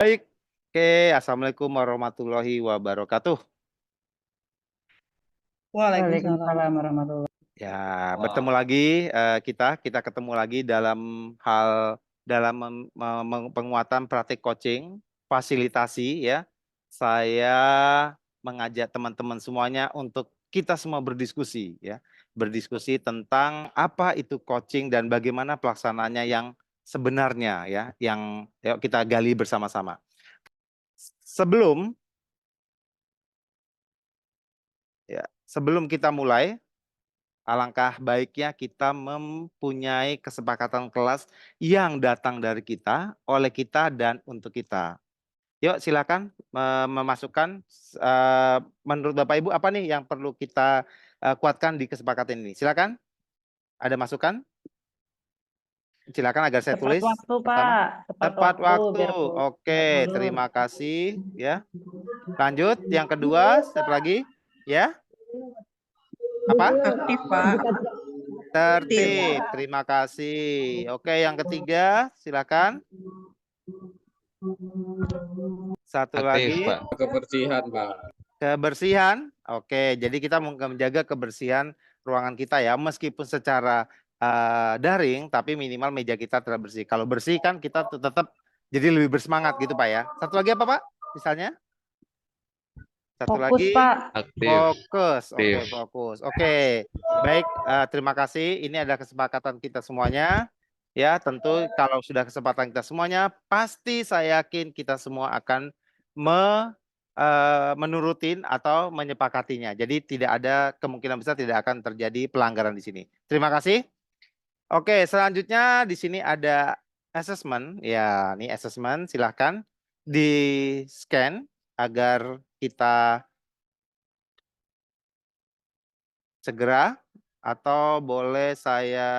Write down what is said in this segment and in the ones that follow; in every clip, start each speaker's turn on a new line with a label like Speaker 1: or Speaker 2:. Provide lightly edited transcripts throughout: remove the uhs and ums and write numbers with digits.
Speaker 1: Baik, oke. Assalamualaikum warahmatullahi wabarakatuh.
Speaker 2: Waalaikumsalam.
Speaker 3: Waalaikumsalam warahmatullahi
Speaker 1: Ya, bertemu lagi kita ketemu lagi dalam penguatan praktik coaching, fasilitasi ya. Saya mengajak teman-teman semuanya untuk kita semua berdiskusi ya, berdiskusi tentang apa itu coaching dan bagaimana pelaksanaannya yang sebenarnya ya, yang yuk kita gali bersama-sama. Sebelum kita mulai, alangkah baiknya kita mempunyai kesepakatan kelas yang datang dari kita, oleh kita, dan untuk kita. Yuk silakan memasukkan menurut Bapak Ibu apa nih yang perlu kita kuatkan di kesepakatan ini. Silakan, ada masukan? Silakan agar saya
Speaker 3: Tepat
Speaker 1: tulis
Speaker 3: waktu,
Speaker 1: pertama.
Speaker 3: Pak.
Speaker 1: Tepat waktu.
Speaker 3: Biar
Speaker 1: Oke,
Speaker 3: nggak mundur.
Speaker 1: terima kasih ya. Lanjut, yang kedua, step lagi ya. Apa?
Speaker 2: Aktif, Pak.
Speaker 1: Tertib, terima kasih. Oke, yang ketiga, silakan. Satu
Speaker 4: Aktif,
Speaker 1: lagi,
Speaker 4: Pak. Kebersihan, Pak.
Speaker 1: kebersihan. Oke, jadi kita mau menjaga kebersihan ruangan kita ya, meskipun secara daring, tapi minimal meja kita tetap bersih. Kalau bersih kan kita tetap jadi lebih bersemangat gitu Pak ya. Satu lagi apa Pak? Misalnya? Satu
Speaker 3: Fokus,
Speaker 1: lagi,
Speaker 3: Pak.
Speaker 4: Aktif.
Speaker 1: fokus. Oke,
Speaker 4: Aktif.
Speaker 1: fokus. Oke, baik. Terima kasih. Ini adalah kesepakatan kita semuanya. Ya, tentu kalau sudah kesempatan kita semuanya, pasti saya yakin kita semua akan menurutin atau menyepakatinya. Jadi tidak ada kemungkinan besar tidak akan terjadi pelanggaran di sini. Terima kasih. Oke, selanjutnya di sini ada assessment. Ya, ini assessment. Silahkan di-scan agar kita segera, atau boleh saya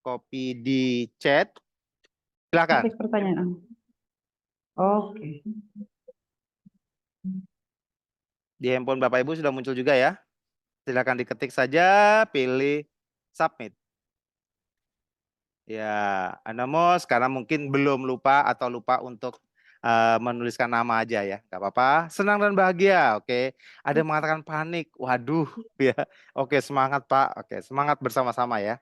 Speaker 1: copy di chat. Silakan.
Speaker 3: Ketik pertanyaan. Oke.
Speaker 1: Di handphone Bapak Ibu sudah muncul juga ya. Silakan diketik saja, pilih submit. Ya, Anamos karena mungkin belum lupa atau lupa untuk menuliskan nama aja ya, nggak apa-apa. Senang dan bahagia, oke. Ada yang mengatakan panik, waduh, ya. Oke, semangat Pak, oke, semangat bersama-sama ya.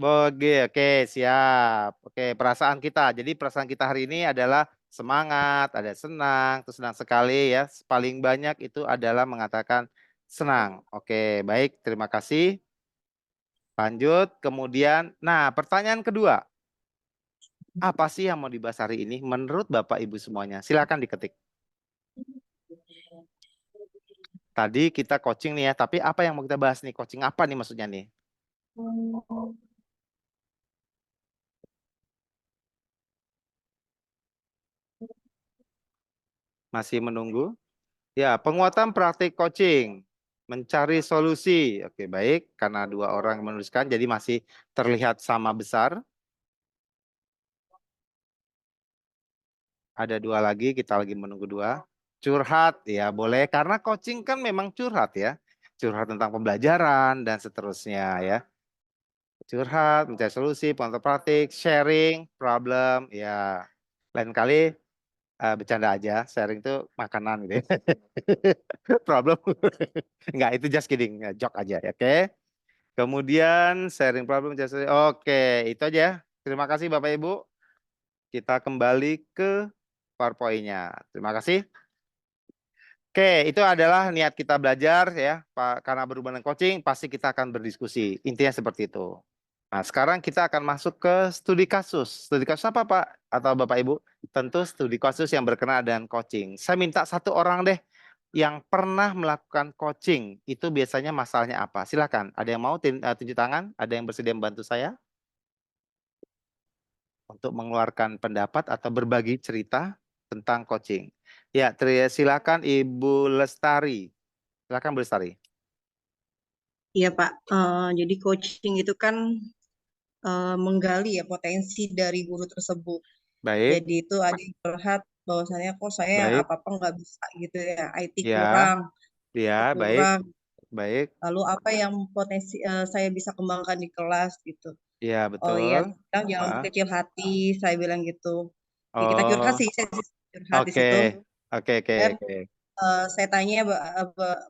Speaker 1: Oke, siap. Oke, perasaan kita. Jadi perasaan kita hari ini adalah semangat, ada senang, terus senang sekali ya. Paling banyak itu adalah mengatakan senang. Oke, baik, terima kasih. Lanjut, kemudian, nah pertanyaan kedua. Apa sih yang mau dibahas hari ini menurut Bapak Ibu semuanya? Silakan diketik. Tadi kita coaching nih ya, tapi apa yang mau kita bahas nih? Coaching apa nih maksudnya nih? Masih menunggu? Ya, penguatan praktik coaching. Mencari solusi. Oke, baik. Karena dua orang menuliskan, jadi masih terlihat sama besar. Ada dua lagi, kita lagi menunggu dua. Curhat, ya boleh. Karena coaching kan memang curhat ya. Curhat tentang pembelajaran dan seterusnya ya. Curhat, mencari solusi, penguatan praktik, sharing, problem. Ya, lain kali bercanda aja. Sharing itu makanan gitu ya. Problem. Enggak, itu just kidding. Joke aja, oke. Kemudian sharing problem. Oke, itu aja. Terima kasih Bapak Ibu. Kita kembali ke PowerPoint-nya. Terima kasih. Oke, itu adalah niat kita belajar ya, Pak. Karena berhubungan dengan coaching, pasti kita akan berdiskusi. Intinya seperti itu. Nah, sekarang kita akan masuk ke studi kasus. Studi kasus apa, Pak? Atau Bapak Ibu? Tentu studi kasus yang berkenaan dengan coaching. Saya minta satu orang deh yang pernah melakukan coaching. Itu biasanya masalahnya apa? Silakan. Ada yang mau tunjuk tangan? Ada yang bersedia membantu saya untuk mengeluarkan pendapat atau berbagi cerita tentang coaching? Ya, silakan Ibu Lestari. Silakan Bu Lestari.
Speaker 2: Iya, Pak. Jadi coaching itu kan menggali ya potensi dari guru tersebut.
Speaker 1: Baik,
Speaker 2: Jadi itu ada yang curhat bahwasannya kok saya
Speaker 1: baik.
Speaker 2: apa-apa nggak bisa gitu ya, IT
Speaker 1: Ya,
Speaker 2: kurang,
Speaker 1: ya,
Speaker 2: itu
Speaker 1: baik,
Speaker 2: kurang.
Speaker 1: baik.
Speaker 2: Lalu apa yang potensi saya bisa kembangkan di kelas gitu.
Speaker 1: Ya,
Speaker 2: Oh iya,
Speaker 1: betul.
Speaker 2: bilang jangan
Speaker 1: Ah,
Speaker 2: berkecil hati, saya bilang gitu. Ya, kita curhat
Speaker 1: Oh,
Speaker 2: sih, saya curhat di
Speaker 1: oke.
Speaker 2: situ.
Speaker 1: Oke,
Speaker 2: Saya,
Speaker 1: oke.
Speaker 2: saya tanya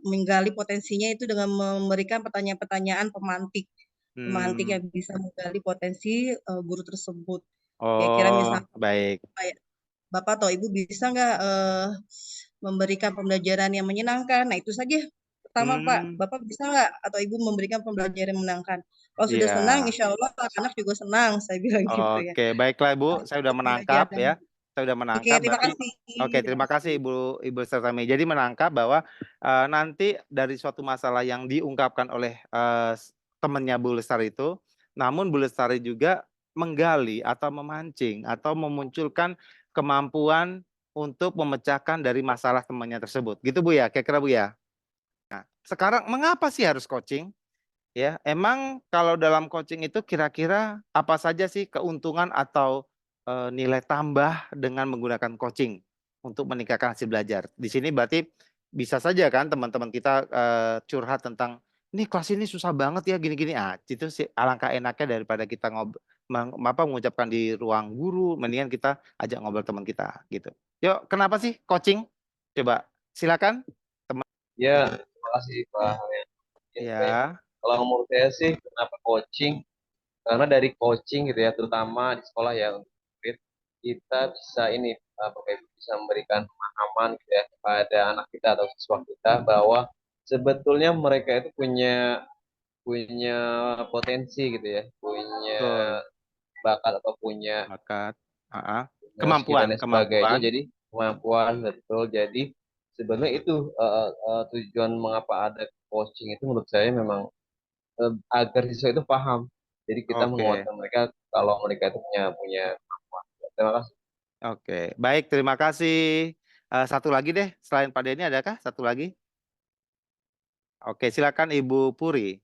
Speaker 2: menggali potensinya itu dengan memberikan pertanyaan-pertanyaan pemantik
Speaker 1: Hmm.
Speaker 2: yang bisa menggali potensi guru tersebut. Kira-kira
Speaker 1: Oh,
Speaker 2: misalnya
Speaker 1: baik.
Speaker 2: kayak Bapak atau Ibu bisa nggak memberikan pembelajaran yang menyenangkan? Nah, itu saja. Pertama, Pak,
Speaker 1: Hmm,
Speaker 2: Bapak bisa nggak atau Ibu memberikan pembelajaran yang menyenangkan? Kalau sudah
Speaker 1: iya.
Speaker 2: senang, insya Allah anak juga senang, saya bilang gitu ya.
Speaker 1: Oke, baiklah Ibu, saya sudah menangkap
Speaker 2: Pembelajaran.
Speaker 1: ya. Saya sudah
Speaker 2: Oke,
Speaker 1: menangkap
Speaker 2: terima
Speaker 1: berarti.
Speaker 2: kasih.
Speaker 1: Oke,
Speaker 2: Terima
Speaker 1: terima kasih
Speaker 2: kasih.
Speaker 1: Ibu Serta Jadi menangkap bahwa nanti dari suatu masalah yang diungkapkan oleh temannya Bu Lestari itu, namun Bu Lestari juga menggali atau memancing atau memunculkan kemampuan untuk memecahkan dari masalah temannya tersebut. Gitu Bu ya, kira-kira Bu ya. Nah, sekarang mengapa sih harus coaching? Ya, emang kalau dalam coaching itu kira-kira apa saja sih keuntungan atau nilai tambah dengan menggunakan coaching untuk meningkatkan hasil belajar? Di sini berarti bisa saja kan teman-teman kita curhat tentang ini kelas ini susah banget ya gini-gini. Ah, itu sih alangkah enaknya daripada kita mengucapkan di ruang guru, mendingan kita ajak ngobrol teman kita gitu. Yuk, kenapa sih coaching? Coba silakan.
Speaker 4: Ya, terima kasih Pak.
Speaker 1: Ya,
Speaker 4: Kalau menurut saya sih kenapa coaching? Karena dari coaching gitu ya, terutama di sekolah ya untuk murid, kita bisa ini bisa memberikan pemahaman gitu ya kepada anak kita atau siswa kita bahwa sebetulnya mereka itu punya punya potensi gitu ya, punya
Speaker 1: betul.
Speaker 4: bakat atau punya
Speaker 1: Bakat, ah,
Speaker 4: skill dan
Speaker 1: kemampuan,
Speaker 4: lain sebagainya.
Speaker 1: kemampuan.
Speaker 4: Jadi kemampuan betul. Jadi sebenarnya itu tujuan mengapa ada coaching itu menurut saya memang agar siswa itu paham. Jadi kita
Speaker 1: Oke,
Speaker 4: menguatkan mereka kalau mereka itu punya punya kemampuan. Terima kasih.
Speaker 1: oke. Baik, terima kasih. Satu lagi deh, selain Pak Denny adakah satu lagi? Oke, silakan Ibu Puri.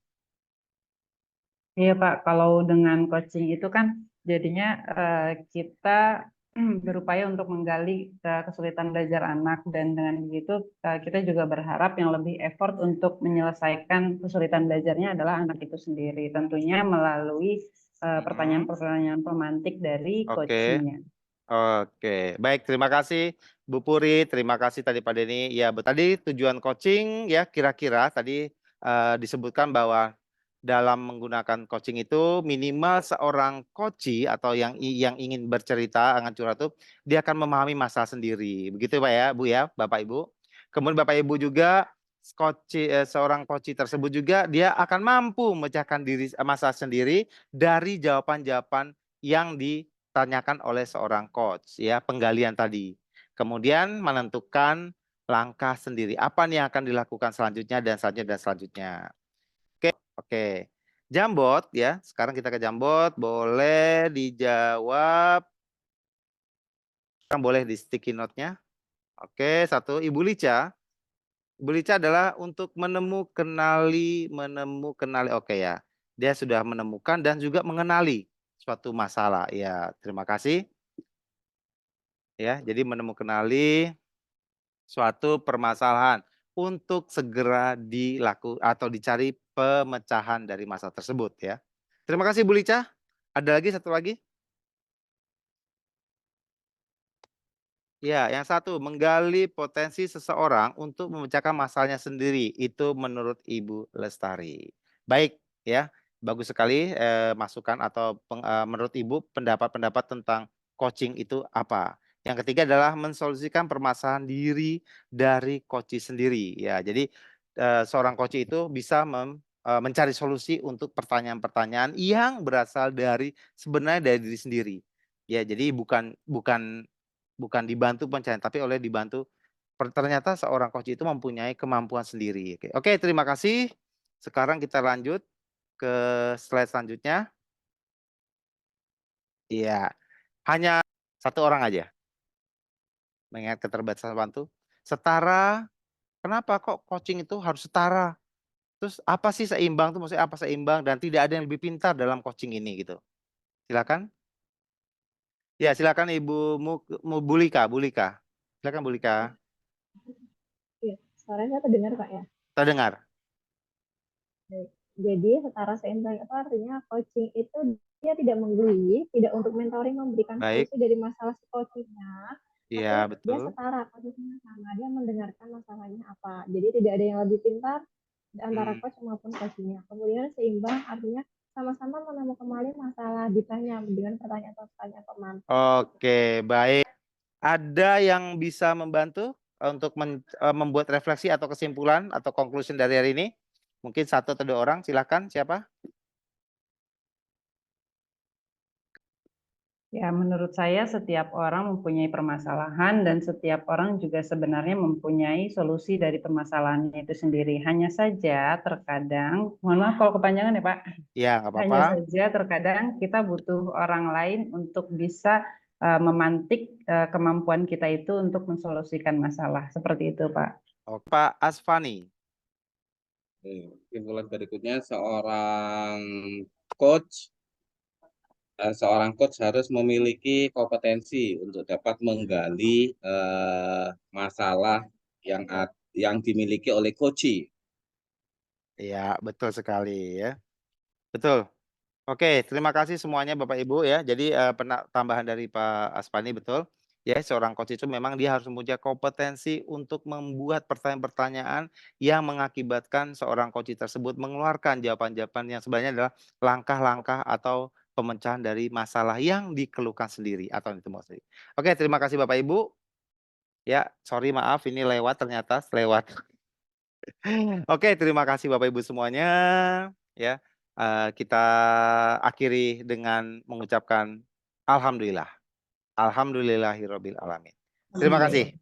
Speaker 3: Iya Pak, kalau dengan coaching itu kan jadinya kita berupaya untuk menggali kesulitan belajar anak dan dengan begitu kita juga berharap yang lebih effort untuk menyelesaikan kesulitan belajarnya adalah anak itu sendiri. Tentunya melalui
Speaker 1: Mm-mm.
Speaker 3: pertanyaan-pertanyaan pemantik dari
Speaker 1: Oke,
Speaker 3: coachingnya.
Speaker 1: oke. Baik, terima kasih Bu Puri. Terima kasih tadi Pak Denny. Ya, tadi tujuan coaching ya kira-kira tadi disebutkan bahwa dalam menggunakan coaching itu minimal seorang coach atau yang ingin bercerita akan curhat itu dia akan memahami masalah sendiri. Begitu Pak ya, Bu ya, Bapak Ibu. Kemudian Bapak Ibu juga seorang coach tersebut juga dia akan mampu memecahkan masalah sendiri dari jawaban-jawaban yang ditanyakan oleh seorang coach ya, penggalian tadi. Kemudian menentukan langkah sendiri apa nih yang akan dilakukan selanjutnya dan selanjutnya dan selanjutnya. Oke. Jambot ya. Sekarang kita ke Jambot. Boleh dijawab. Sekarang boleh di sticky note-nya. Oke, satu. Ibu Lica. Ibu Lica adalah untuk menemukanali. Oke ya. Dia sudah menemukan dan juga mengenali suatu masalah. Ya, terima kasih. Ya, jadi menemukanali suatu permasalahan untuk segera atau dicari pemecahan dari masalah tersebut ya. Terima kasih Bu Lica. Ada lagi satu lagi? Ya, yang satu menggali potensi seseorang untuk memecahkan masalahnya sendiri. Itu menurut Ibu Lestari. Baik, ya. Bagus sekali masukan atau menurut Ibu pendapat-pendapat tentang coaching itu apa? Yang ketiga adalah mensolusikan permasalahan diri dari coach sendiri. Ya, jadi seorang coach itu bisa mencari solusi untuk pertanyaan-pertanyaan yang berasal dari sebenarnya dari diri sendiri. Ya, jadi bukan bukan bukan dibantu pencarian, tapi oleh dibantu. Ternyata seorang coach itu mempunyai kemampuan sendiri. Oke, oke, terima kasih. Sekarang kita lanjut ke slide selanjutnya. Iya, hanya satu orang aja. Mengingat keterbatasan waktu. Setara, kenapa kok coaching itu harus setara? Terus apa sih seimbang tuh? Maksudnya apa seimbang dan tidak ada yang lebih pintar dalam coaching ini gitu? Silakan. Ya, silakan Ibu Bulika, Bulika. Silakan Bulika.
Speaker 5: Iya, suaranya terdengar Kak ya.
Speaker 1: Terdengar.
Speaker 5: Baik. Jadi setara seimbang itu artinya coaching itu dia tidak mengguli, tidak untuk mentoring memberikan
Speaker 1: Baik.
Speaker 5: solusi dari masalah si coachingnya,
Speaker 1: Iya,
Speaker 5: tapi dia
Speaker 1: betul.
Speaker 5: setara posisinya sama, dia mendengarkan masalahnya apa. Jadi tidak ada yang lebih pintar antara
Speaker 1: Hmm.
Speaker 5: coach maupun coachingnya. Kemudian seimbang artinya sama-sama menemukan kembali masalah ditanya dengan pertanyaan-pertanyaan teman.
Speaker 1: Oke, baik. Ada yang bisa membantu untuk membuat refleksi atau kesimpulan atau conclusion dari hari ini? Mungkin 1 atau 2 orang, silakan. Siapa?
Speaker 3: Ya, menurut saya setiap orang mempunyai permasalahan dan setiap orang juga sebenarnya mempunyai solusi dari permasalahannya itu sendiri. Hanya saja terkadang, mohon maaf kalau kepanjangan ya Pak,
Speaker 1: Ya, nggak apa-apa.
Speaker 3: hanya saja terkadang kita butuh orang lain untuk bisa memantik kemampuan kita itu untuk mensolusikan masalah. Seperti itu Pak.
Speaker 1: Oke, Pak Asfani.
Speaker 6: Kesimpulan berikutnya seorang coach harus memiliki kompetensi untuk dapat menggali masalah yang dimiliki oleh coachee.
Speaker 1: Ya, betul sekali ya. Betul. Oke, terima kasih semuanya Bapak Ibu ya. Jadi tambahan dari Pak Asfani betul. Ya, seorang coach itu memang dia harus mempunyai kompetensi untuk membuat pertanyaan-pertanyaan yang mengakibatkan seorang coach tersebut mengeluarkan jawaban-jawaban yang sebenarnya adalah langkah-langkah atau pemecahan dari masalah yang dikeluhkan sendiri atau yang ditemukan sendiri. Oke, terima kasih Bapak Ibu. Ya, sorry maaf ini lewat ternyata lewat. Oke, terima kasih Bapak Ibu semuanya. Ya, kita akhiri dengan mengucapkan alhamdulillah. Alhamdulillahirobbil alamin. Terima kasih.